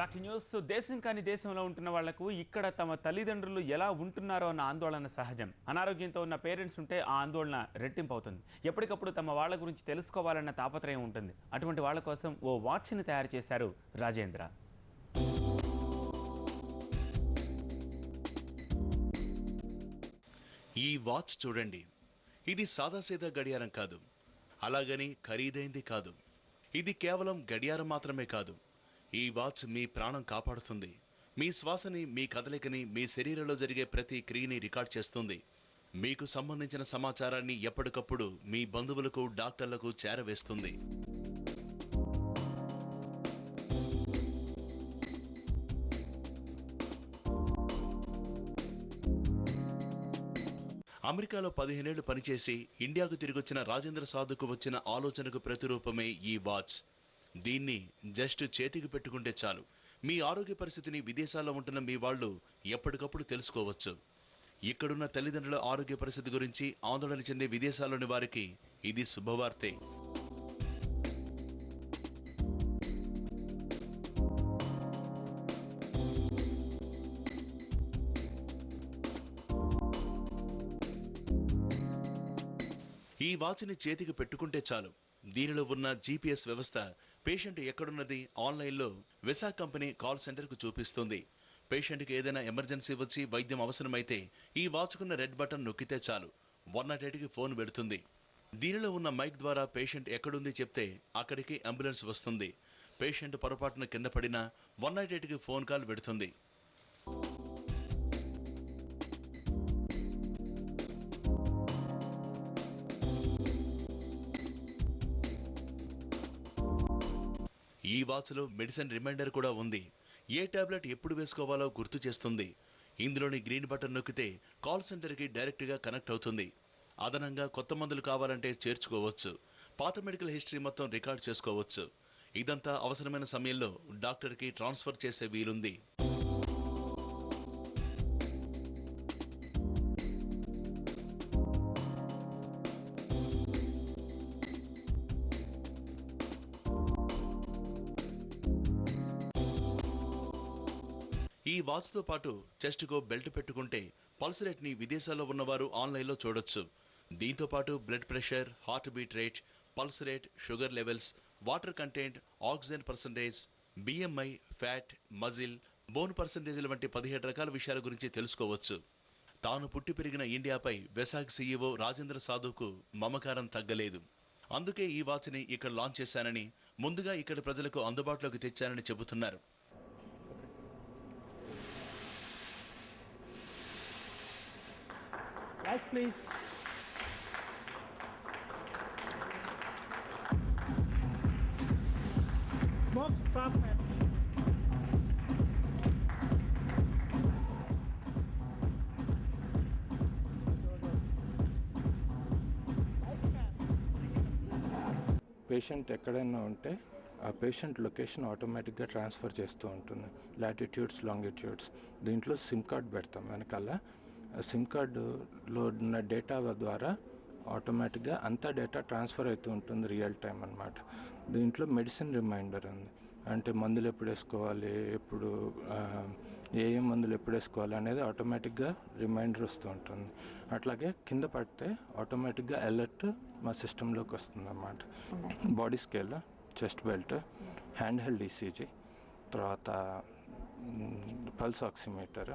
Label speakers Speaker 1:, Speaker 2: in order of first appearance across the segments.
Speaker 1: Back to news. దేశం కాని దేశంలో ఉంటున్న వాళ్లకు ఇక్కడ తమ తల్లిదండ్రులు ఎలా ఉంటున్నారో అన్న ఆందోళన సహజం. అనారోగ్యంతో ఉన్న పేరెంట్స్ ఉంటే ఆ ఆందోళన రెట్టింపు అవుతుంది. ఎప్పటికప్పుడు తమ వాళ్ళ గురించి తెలుసుకోవాలన్న తాపత్రయం ఉంటుంది. అటువంటి వాళ్ళ కోసం ఓ వాచ్ని తయారు చేశారు రాజేంద్ర.
Speaker 2: ఈ వాచ్ చూడండి. ఇది సాదాసీదా గడియారం కాదు, అలాగని ఖరీదైంది కాదు. ఇది కేవలం గడియారం మాత్రమే కాదు. ఈ వాచ్ మీ ప్రాణం కాపాడుతుంది. మీ శ్వాసని, మీ కదలికని, మీ శరీరంలో జరిగే ప్రతి క్రియని రికార్డ్ చేస్తుంది. మీకు సంబంధించిన సమాచారాన్ని ఎప్పటికప్పుడు మీ బంధువులకు, డాక్టర్లకు చేరవేస్తుంది. అమెరికాలో 15 ఏళ్లు పనిచేసి ఇండియాకు తిరిగొచ్చిన రాజేంద్ర సాధుకు వచ్చిన ఆలోచనకు ప్రతిరూపమే ఈ వాచ్. దీన్ని జస్ట్ చేతికి పెట్టుకుంటే చాలు, మీ ఆరోగ్య పరిస్థితిని విదేశాల్లో ఉంటున్న మీ వాళ్ళు ఎప్పటికప్పుడు తెలుసుకోవచ్చు. ఇక్కడున్న తల్లిదండ్రుల ఆరోగ్య పరిస్థితి గురించి ఆందోళన చెందే విదేశాల్లోని వారికి ఇది శుభవార్తే. ఈ వాచ్ని చేతికి పెట్టుకుంటే చాలు, దీనిలో ఉన్న GPS వ్యవస్థ పేషెంట్ ఎక్కడున్నది ఆన్లైన్లో విసా కంపెనీ కాల్ సెంటర్కు చూపిస్తుంది. పేషెంట్కి ఏదైనా ఎమర్జెన్సీ వచ్చి వైద్యం అవసరమైతే ఈ వాచ్కున్న రెడ్ బటన్ నొక్కితే చాలు 108కి ఫోన్ పెడుతుంది. దీనిలో ఉన్న మైక్ ద్వారా పేషెంట్ ఎక్కడుంది చెప్తే అక్కడికి అంబులెన్స్ వస్తుంది. పేషెంట్ పొరపాటున కింద పడినా 108కి ఫోన్ కాల్ పెడుతుంది. ఈ వాచ్లో మెడిసిన్ రిమైండర్ కూడా ఉంది. ఏ టాబ్లెట్ ఎప్పుడు వేసుకోవాలో గుర్తు చేస్తుంది. ఇందులోని గ్రీన్ బటన్ నొక్కితే కాల్ సెంటర్కి డైరెక్ట్గా కనెక్ట్ అవుతుంది. అదనంగా కొత్త మందులు కావాలంటే చేర్చుకోవచ్చు. పాత మెడికల్ హిస్టరీ మొత్తం రికార్డ్ చేసుకోవచ్చు. ఇదంతా అవసరమైన సమయంలో డాక్టర్కి ట్రాన్స్ఫర్ చేసే వీలుంది. ఈ వాచ్తో పాటు చెస్ట్కో బెల్ట్ పెట్టుకుంటే పల్స్ రేట్ని విదేశాల్లో ఉన్నవారు ఆన్లైన్లో చూడొచ్చు. దీంతో పాటు blood pressure, heartbeat rate, pulse rate, sugar levels, water content, oxygen percentage, BMI, fat, muscle, bone పర్సంటేజ్ల వంటి 17 రకాల విషయాల గురించి తెలుసుకోవచ్చు. తాను పుట్టి పెరిగిన ఇండియాపై వెసాక్ CEO రాజేంద్ర సాధుకు మమకారం తగ్గలేదు. అందుకే ఈ వాచ్ని ఇక్కడ లాంచ్ చేశానని, ముందుగా ఇక్కడ ప్రజలకు అందుబాటులోకి తెచ్చానని చెబుతున్నారు.
Speaker 3: Lights, please. Smoke, stop, man.
Speaker 4: Patient ఎక్కడైనా ఉంటే ఆ పేషెంట్ లొకేషన్ ఆటోమేటిక్గా ట్రాన్స్ఫర్ చేస్తూ ఉంటుంది. Latitudes, longitudes. దీంట్లో సిమ్ కార్డ్ పెడతాం వెనకాల. సిమ్ కార్డులో ఉన్న డేటా ద్వారా ఆటోమేటిక్గా అంతా డేటా ట్రాన్స్ఫర్ అవుతూ ఉంటుంది, రియల్ టైం అన్నమాట. దీంట్లో మెడిసిన్ రిమైండర్ ఉంది. అంటే మందులు ఎప్పుడు వేసుకోవాలి, ఎప్పుడు ఏ మందులు ఎప్పుడు వేసుకోవాలి అనేది ఆటోమేటిక్గా రిమైండర్ వస్తూ ఉంటుంది. అట్లాగే కింద పడితే ఆటోమేటిక్గా అలర్ట్ మా సిస్టంలోకి వస్తుంది అన్నమాట. Body scale, chest belt, hand held ECG, తర్వాత పల్స్ ఆక్సిమీటర్.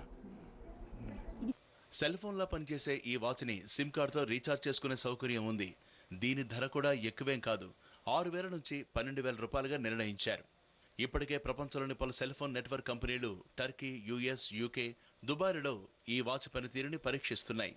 Speaker 2: సెల్ ఫోన్లా పనిచేసే ఈ వాచ్ని సిమ్ కార్డ్తో రీఛార్జ్ చేసుకునే సౌకర్యం ఉంది. దీని ధర కూడా ఎక్కువేం కాదు, 6,000 నుంచి 12,000 రూపాయలుగా నిర్ణయించారు. ఇప్పటికే ప్రపంచంలోని పలు సెల్ ఫోన్ నెట్వర్క్ కంపెనీలు టర్కీ, US, UK, దుబాయ్లలో ఈ వాచ్ పనితీరుని పరీక్షిస్తున్నాయి.